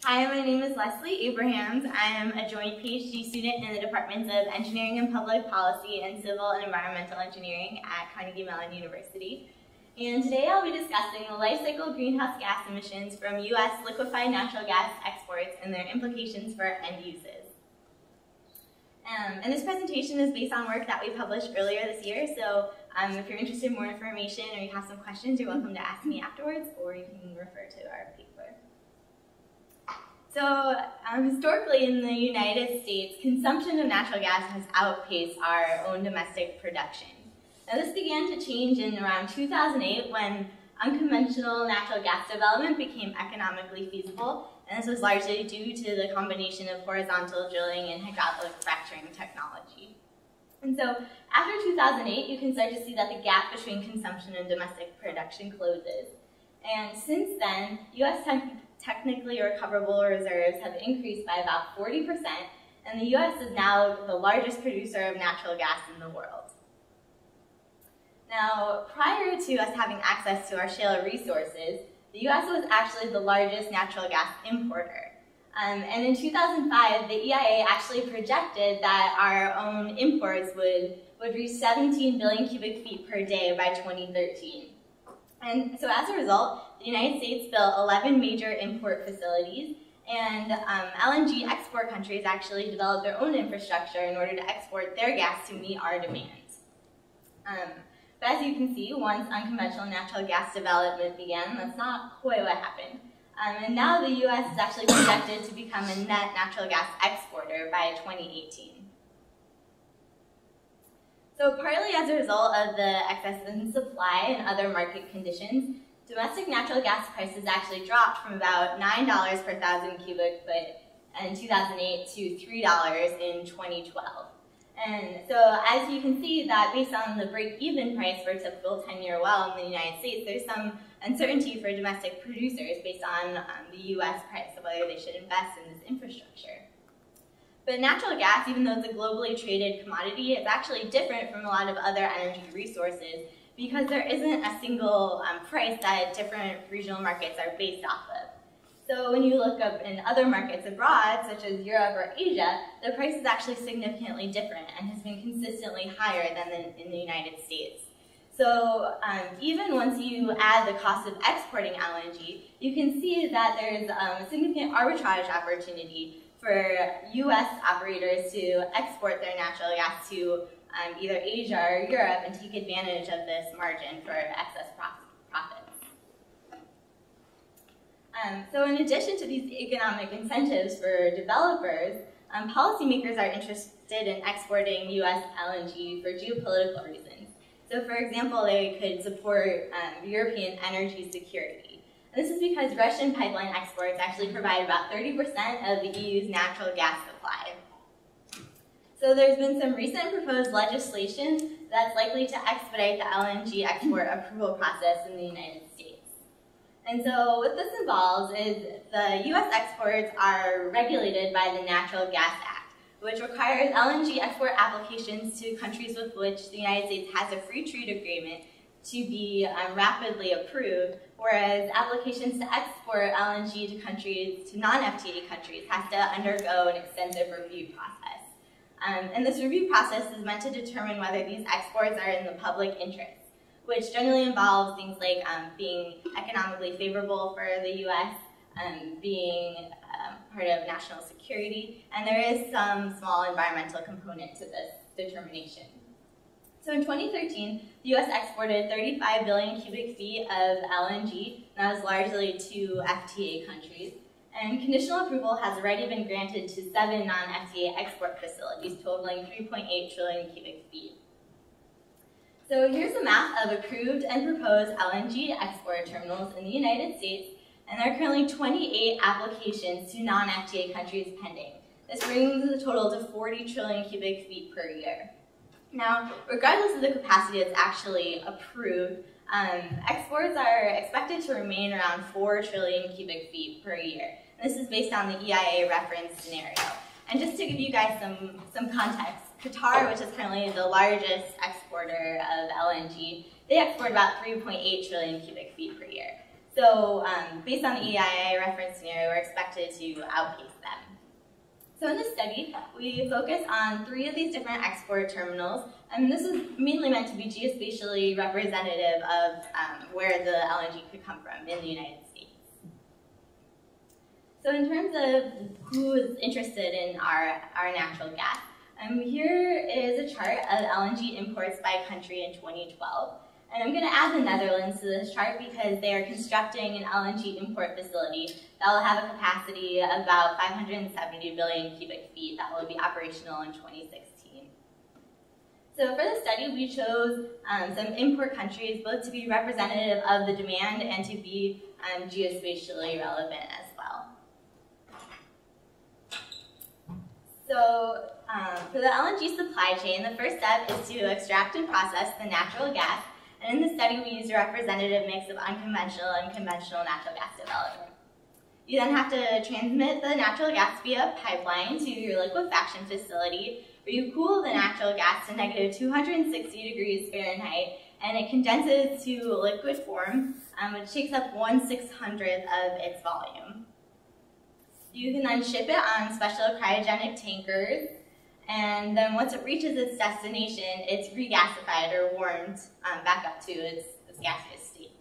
Hi, my name is Leslie Abrahams. I am a joint PhD student in the Departments of Engineering and Public Policy and Civil and Environmental Engineering at Carnegie Mellon University. And today I'll be discussing the life cycle greenhouse gas emissions from U.S. liquefied natural gas exports and their implications for end uses. And this presentation is based on work that we published earlier this year, so if you're interested in more information or you have some questions, you're welcome to ask me afterwards, or you can refer to our paper. So historically in the United States, consumption of natural gas has outpaced our own domestic production. Now this began to change in around 2008 when unconventional natural gas development became economically feasible, and this was largely due to the combination of horizontal drilling and hydraulic fracturing technology. And so after 2008, you can start to see that the gap between consumption and domestic production closes. And since then, U.S. technically recoverable reserves have increased by about 40%, and the U.S. is now the largest producer of natural gas in the world. Now, prior to us having access to our shale resources, the U.S. was actually the largest natural gas importer. And in 2005, the EIA actually projected that our own imports would reach 17 billion cubic feet per day by 2013. And so as a result, the United States built 11 major import facilities, and LNG export countries actually developed their own infrastructure in order to export their gas to meet our demands. But as you can see, once unconventional natural gas development began, that's not quite what happened. And now the U.S. is actually projected to become a net natural gas exporter by 2018. So partly as a result of the excess in supply and other market conditions, domestic natural gas prices actually dropped from about $9 per thousand cubic foot in 2008 to $3 in 2012. And so as you can see that based on the break-even price for a typical 10-year well in the United States, there's some uncertainty for domestic producers based on the U.S. price of whether they should invest in this infrastructure. But natural gas, even though it's a globally traded commodity, is actually different from a lot of other energy resources because there isn't a single price that different regional markets are based off of. So when you look up in other markets abroad, such as Europe or Asia, the price is actually significantly different and has been consistently higher than in the United States. So even once you add the cost of exporting LNG, you can see that there's a significant arbitrage opportunity for U.S. operators to export their natural gas to either Asia or Europe and take advantage of this margin for excess profits. So in addition to these economic incentives for developers, policymakers are interested in exporting U.S. LNG for geopolitical reasons. So for example, they could support European energy security. This is because Russian pipeline exports actually provide about 30% of the EU's natural gas supply. So there's been some recent proposed legislation that's likely to expedite the LNG export approval process in the United States. And so what this involves is the U.S. exports are regulated by the Natural Gas Act, which requires LNG export applications to countries with which the United States has a free trade agreement to be rapidly approved, whereas applications to export LNG to countries, to non-FTA countries, has to undergo an extensive review process. And this review process is meant to determine whether these exports are in the public interest, which generally involves things like being economically favorable for the U.S., being part of national security, and there is some small environmental component to this determination. So in 2013, the U.S. exported 35 billion cubic feet of LNG, and that was largely to FTA countries. And conditional approval has already been granted to 7 non-FTA export facilities, totaling 3.8 trillion cubic feet. So here's a map of approved and proposed LNG export terminals in the United States, and there are currently 28 applications to non-FTA countries pending. This brings the total to 40 trillion cubic feet per year. Now, regardless of the capacity that's actually approved, exports are expected to remain around 4 trillion cubic feet per year. And this is based on the EIA reference scenario. And just to give you guys some context, Qatar, which is currently the largest exporter of LNG, they export about 3.8 trillion cubic feet per year. So based on the EIA reference scenario, we're expected to outpace them. So in this study, we focus on 3 of these different export terminals, and this is mainly meant to be geospatially representative of where the LNG could come from in the United States. So in terms of who is interested in our natural gas, here is a chart of LNG imports by country in 2012. And I'm going to add the Netherlands to this chart because they are constructing an LNG import facility that will have a capacity of about 570 billion cubic feet that will be operational in 2016. So for the study, we chose some import countries both to be representative of the demand and to be geospatially relevant as well. So for the LNG supply chain, the first step is to extract and process the natural gas. And in the study, we used a representative mix of unconventional and conventional natural gas development. You then have to transmit the natural gas via pipeline to your liquefaction facility, where you cool the natural gas to negative 260 degrees Fahrenheit, and it condenses to liquid form, which takes up 1/600th of its volume. You can then ship it on special cryogenic tankers, and then once it reaches its destination, it's regasified or warmed back up to its gaseous state.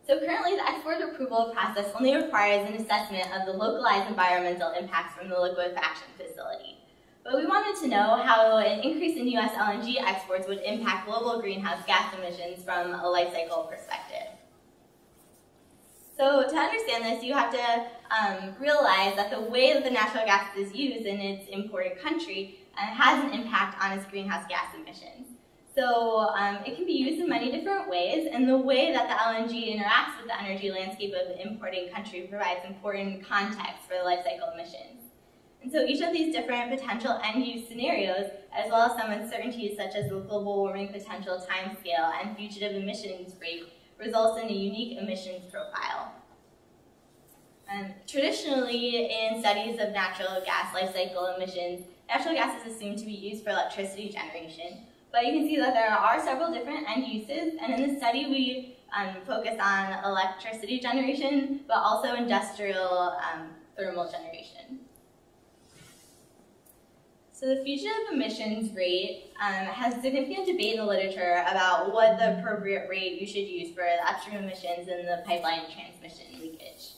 So currently, the export approval process only requires an assessment of the localized environmental impacts from the liquefaction facility. But we wanted to know how an increase in U.S. LNG exports would impact global greenhouse gas emissions from a life cycle perspective. So to understand this, you have to realize that the way that the natural gas is used in its imported country has an impact on its greenhouse gas emissions. So it can be used in many different ways, and the way that the LNG interacts with the energy landscape of the importing country provides important context for the life cycle emissions. And so each of these different potential end-use scenarios, as well as some uncertainties such as the global warming potential timescale and fugitive emissions rate, results in a unique emissions profile. Traditionally, in studies of natural gas life cycle emissions, natural gas is assumed to be used for electricity generation. But you can see that there are several different end uses, and in this study we focus on electricity generation, but also industrial thermal generation. So the fugitive emissions rate has significant debate in the literature about what the appropriate rate you should use for the upstream emissions and the pipeline transmission leakage.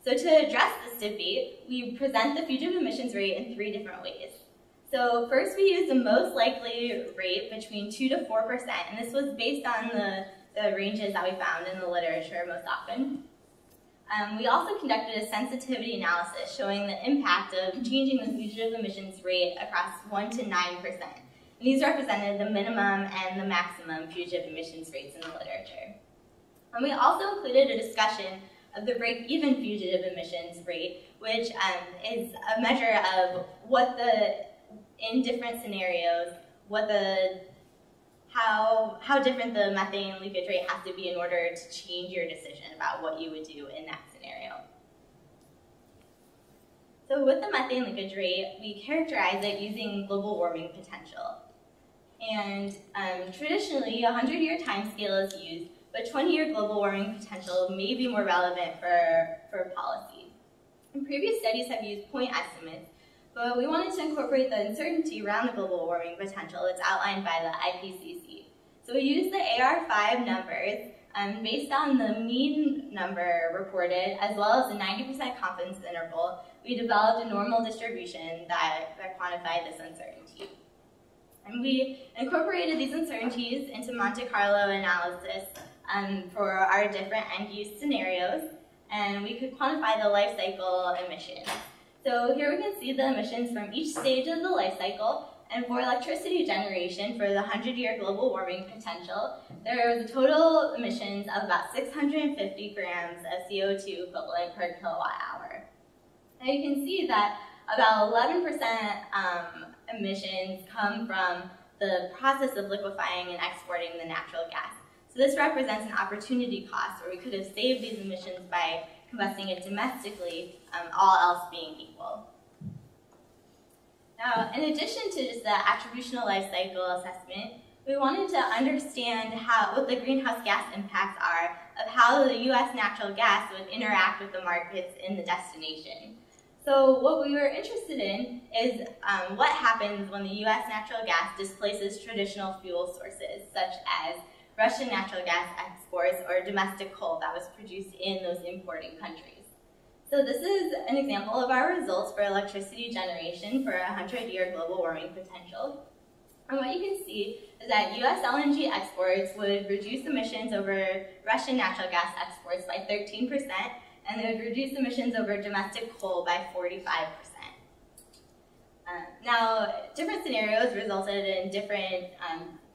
So to address this debate, we present the fugitive emissions rate in 3 different ways. So first we use the most likely rate between 2 to 4%, and this was based on the ranges that we found in the literature most often. We also conducted a sensitivity analysis showing the impact of changing the fugitive emissions rate across 1 to 9%. And these represented the minimum and the maximum fugitive emissions rates in the literature. And we also included a discussion of the break-even fugitive emissions rate, which is a measure of what in different scenarios, how different the methane leakage rate has to be in order to change your decision about what you would do in that scenario. So with the methane leakage rate, we characterize it using global warming potential. And traditionally, a 100-year timescale is used, but 20-year global warming potential may be more relevant for policy. And previous studies have used point estimates, but we wanted to incorporate the uncertainty around the global warming potential that's outlined by the IPCC. So we used the AR5 numbers based on the mean number reported, as well as the 90% confidence interval. We developed a normal distribution that quantified this uncertainty. And we incorporated these uncertainties into Monte Carlo analysis for our different end-use scenarios, and we could quantify the life cycle emissions. So here we can see the emissions from each stage of the life cycle, and for electricity generation for the 100-year global warming potential, there was a total emissions of about 650 grams of CO2 equivalent per kilowatt hour. Now you can see that about 11% emissions come from the process of liquefying and exporting the natural gas. So this represents an opportunity cost where we could have saved these emissions by combusting it domestically, all else being equal. Now, in addition to just the attributional life cycle assessment, we wanted to understand what the greenhouse gas impacts are of how the U.S. natural gas would interact with the markets in the destination. So what we were interested in is what happens when the U.S. natural gas displaces traditional fuel sources, such as Russian natural gas exports or domestic coal that was produced in those importing countries. So this is an example of our results for electricity generation for a 100-year global warming potential. And what you can see is that U.S. LNG exports would reduce emissions over Russian natural gas exports by 13%, and they would reduce emissions over domestic coal by 45%. Now, different scenarios resulted in different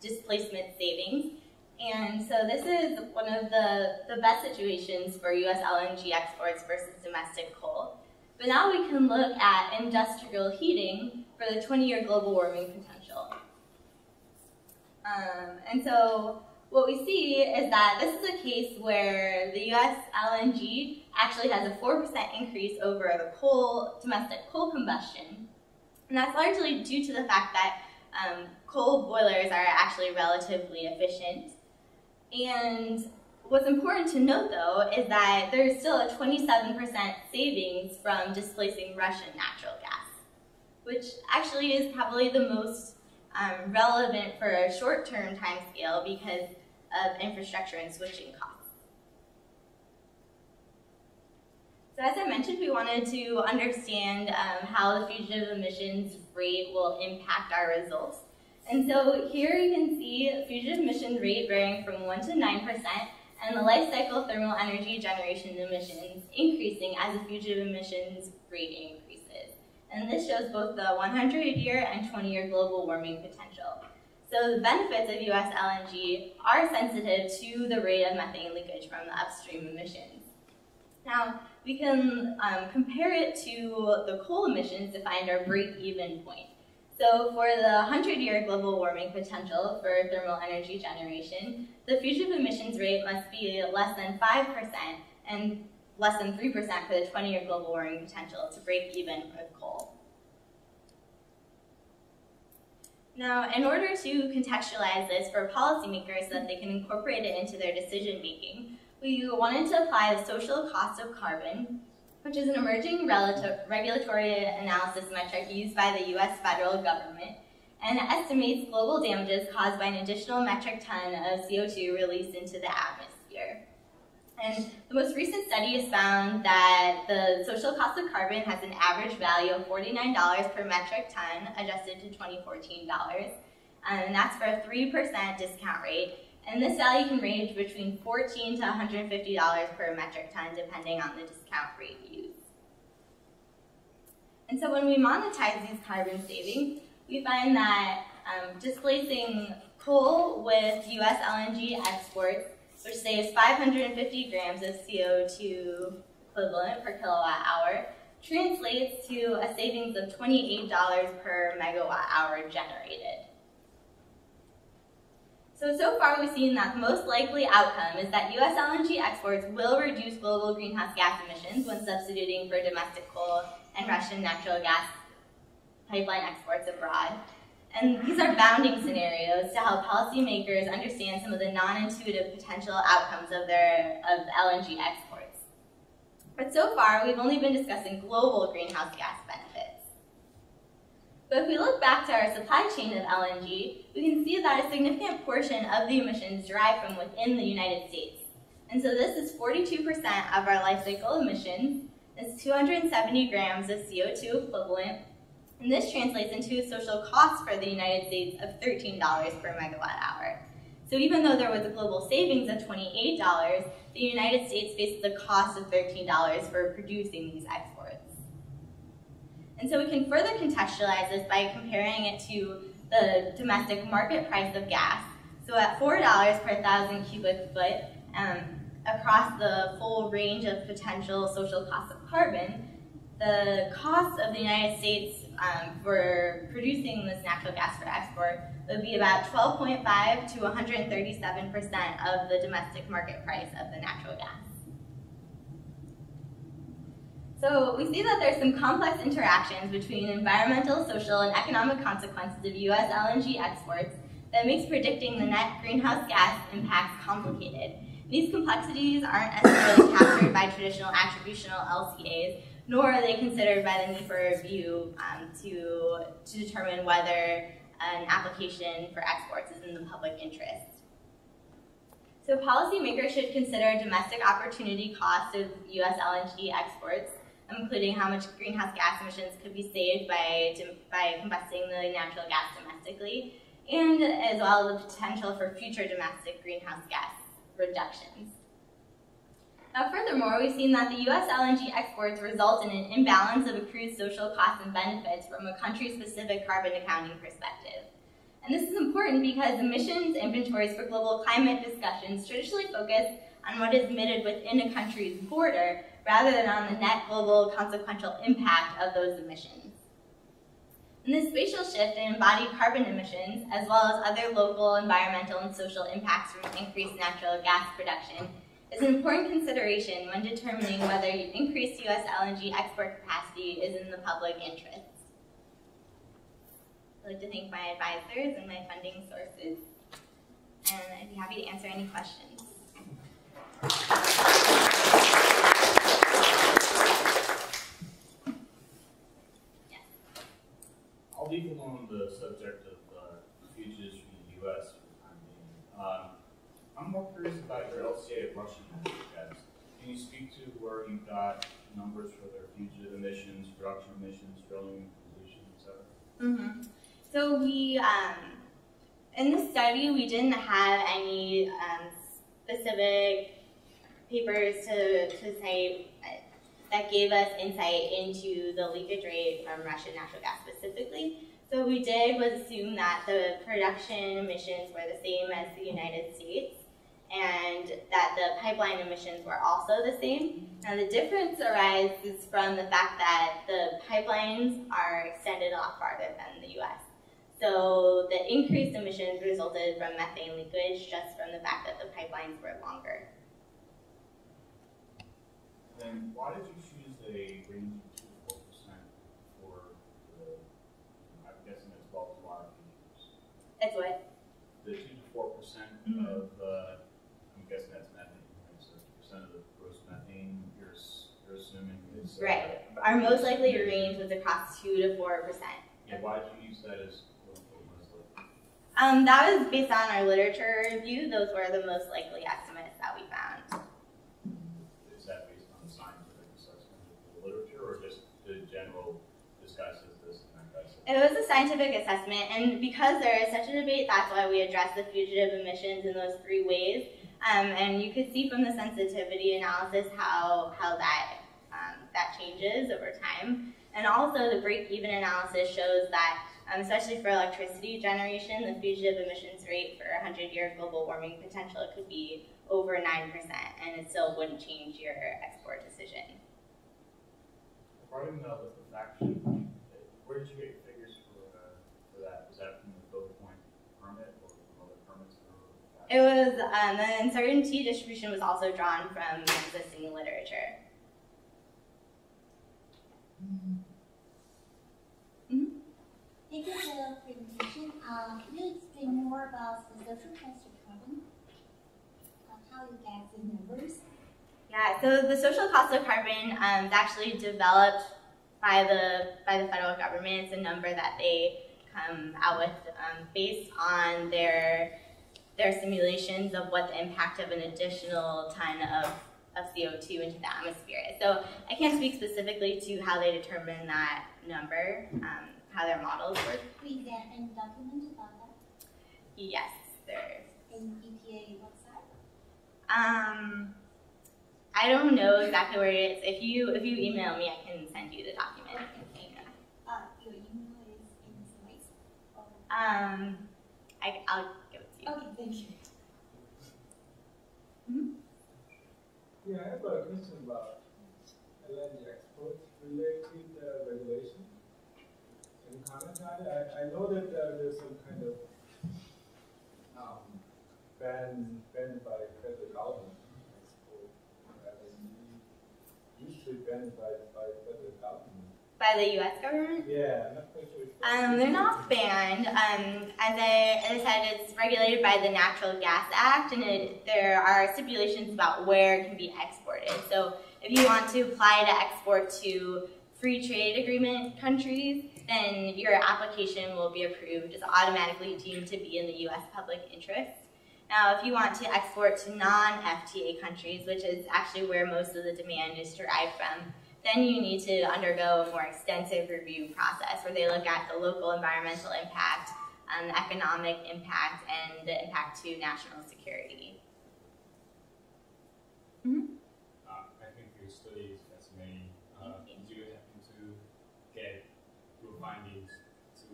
displacement savings. And so this is one of the best situations for U.S. LNG exports versus domestic coal. But now we can look at industrial heating for the 20-year global warming potential. And so what we see is that this is a case where the U.S. LNG actually has a 4% increase over the domestic coal combustion. And that's largely due to the fact that coal boilers are actually relatively efficient. And what's important to note, though, is that there's still a 27% savings from displacing Russian natural gas, which actually is probably the most relevant for a short-term time scale because of infrastructure and switching costs. So as I mentioned, we wanted to understand how the fugitive emissions rate will impact our results. And so here you can see a fugitive emission rate varying from 1 to 9%, and the life cycle thermal energy generation emissions increasing as the fugitive emissions rate increases. And this shows both the 100-year and 20-year global warming potential. So the benefits of U.S. LNG are sensitive to the rate of methane leakage from the upstream emissions. Now, we can compare it to the coal emissions to find our break-even point. So for the 100-year global warming potential for thermal energy generation, the fugitive emissions rate must be less than 5% and less than 3% for the 20-year global warming potential to break even with coal. Now, in order to contextualize this for policymakers so that they can incorporate it into their decision making, we wanted to apply the social cost of carbon, which is an emerging regulatory analysis metric used by the U.S. federal government, and it estimates global damages caused by an additional metric ton of CO2 released into the atmosphere. And the most recent study has found that the social cost of carbon has an average value of $49 per metric ton, adjusted to 2014 dollars, and that's for a 3% discount rate. And this value can range between $14 to $150 per metric ton, depending on the discount rate used. And so when we monetize these carbon savings, we find that displacing coal with U.S. LNG exports, which saves 550 grams of CO2 equivalent per kilowatt hour, translates to a savings of $28 per megawatt hour generated. So far we've seen that the most likely outcome is that U.S. LNG exports will reduce global greenhouse gas emissions when substituting for domestic coal and Russian natural gas pipeline exports abroad. And these are bounding scenarios to help policymakers understand some of the non-intuitive potential outcomes of LNG exports. But so far, we've only been discussing global greenhouse gas benefits. But if we look back to our supply chain of LNG, we can see that a significant portion of the emissions derive from within the United States. And so this is 42% of our life cycle emissions. It's 270 grams of CO2 equivalent. And this translates into a social cost for the United States of $13 per megawatt hour. So even though there was a global savings of $28, the United States faces the cost of $13 for producing these exports. And so we can further contextualize this by comparing it to the domestic market price of gas. So at $4 per 1,000 cubic foot, across the full range of potential social costs of carbon, the cost of the United States for producing this natural gas for export would be about 12.5 to 137% of the domestic market price of the natural gas. So we see that there's some complex interactions between environmental, social, and economic consequences of U.S. LNG exports that makes predicting the net greenhouse gas impacts complicated. These complexities aren't necessarily captured by traditional attributional LCAs, nor are they considered by the need for review to determine whether an application for exports is in the public interest. So policymakers should consider domestic opportunity cost of US LNG exports, including how much greenhouse gas emissions could be saved by combusting the natural gas domestically, and as well as the potential for future domestic greenhouse gas reductions. Now, furthermore, we've seen that the US LNG exports result in an imbalance of accrued social costs and benefits from a country-specific carbon accounting perspective. And this is important because emissions inventories for global climate discussions traditionally focus on what is emitted within a country's border rather than on the net global consequential impact of those emissions. And this spatial shift in embodied carbon emissions, as well as other local environmental and social impacts from increased natural gas production, is an important consideration when determining whether increased US LNG export capacity is in the public interest. I'd like to thank my advisors and my funding sources, and I'd be happy to answer any questions. Yes. I'll leave alone the subject of fugitives from the U.S. for the time being. I'm more curious about your LCA of Russian natural gas. Can you speak to where you got numbers for their fugitive emissions, production emissions, drilling, completion, etc.? Mm-hmm. So we, in the study, we didn't have any specific papers to cite that gave us insight into the leakage rate from Russian natural gas specifically. So what we did was assume that the production emissions were the same as the United States, and that the pipeline emissions were also the same. Now the difference arises from the fact that the pipelines are extended a lot farther than the US. So the increased emissions resulted from methane leakage just from the fact that the pipelines were longer. Then why did you choose a range of 2 to 4% for the, I'm guessing it's bulk water features? It's what? The 2 to 4% of, I'm guessing that's methane, right? So percent of the gross methane you're assuming is... Right. Our most likely range was across 2 to 4%. Yeah, why did you use that as that was based on our literature review. Those were the most likely estimates that we found. Is that based on scientific assessment of the literature, or just the general, this guy says this and that guy says that? It was a scientific assessment, and because there is such a debate, that's why we addressed the fugitive emissions in those 3 ways. And you could see from the sensitivity analysis how that changes over time. And also the break-even analysis shows that especially for electricity generation, the fugitive emissions rate for 100-year global warming potential could be over 9%, and it still wouldn't change your export decision. Regarding the liquefaction, where did you get your figures for that? Was that from the Code Point permit or from other permits? It was, the uncertainty distribution was also drawn from existing literature. Thank you for the presentation. Can you explain more about the social cost of carbon? How you get the numbers? Yeah, so the social cost of carbon is actually developed by the federal government. It's a number that they come out with based on their simulations of what the impact of an additional ton of CO2 into the atmosphere is. So I can't speak specifically to how they determine that number. How their models work. Is there any document about that? Yes, there is. In EPA website? I don't know exactly where it is. If you email me, I can send you the document. Your email is in the slides? I'll give it to you. Okay, thank you. Yeah, I have a question about LNG exports related regulation. I know that there's some kind of ban by federal government export LNG, usually banned by federal government. by the U.S. government? Yeah, I'm not quite sure. They're not banned. As I said, it's regulated by the Natural Gas Act, and there are stipulations about where it can be exported. So if you want to apply to export to free trade agreement countries, then your application will be approved. It's automatically deemed to be in the U.S. public interest. Now, if you want to export to non-FTA countries, which is actually where most of the demand is derived from, then you need to undergo a more extensive review process where they look at the local environmental impact, the economic impact, and the impact to national security. Mm-hmm. I think your study is fascinating. Do you happen to get your findings to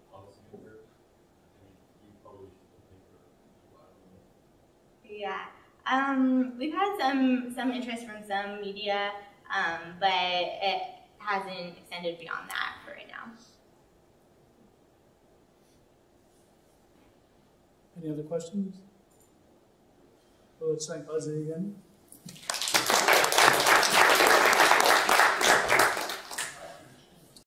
policymakers? I mean, you published a paper a while ago. Yeah, we've had some interest from some media, but it hasn't extended beyond that for right now. Any other questions? Well, let's thank Leslie again.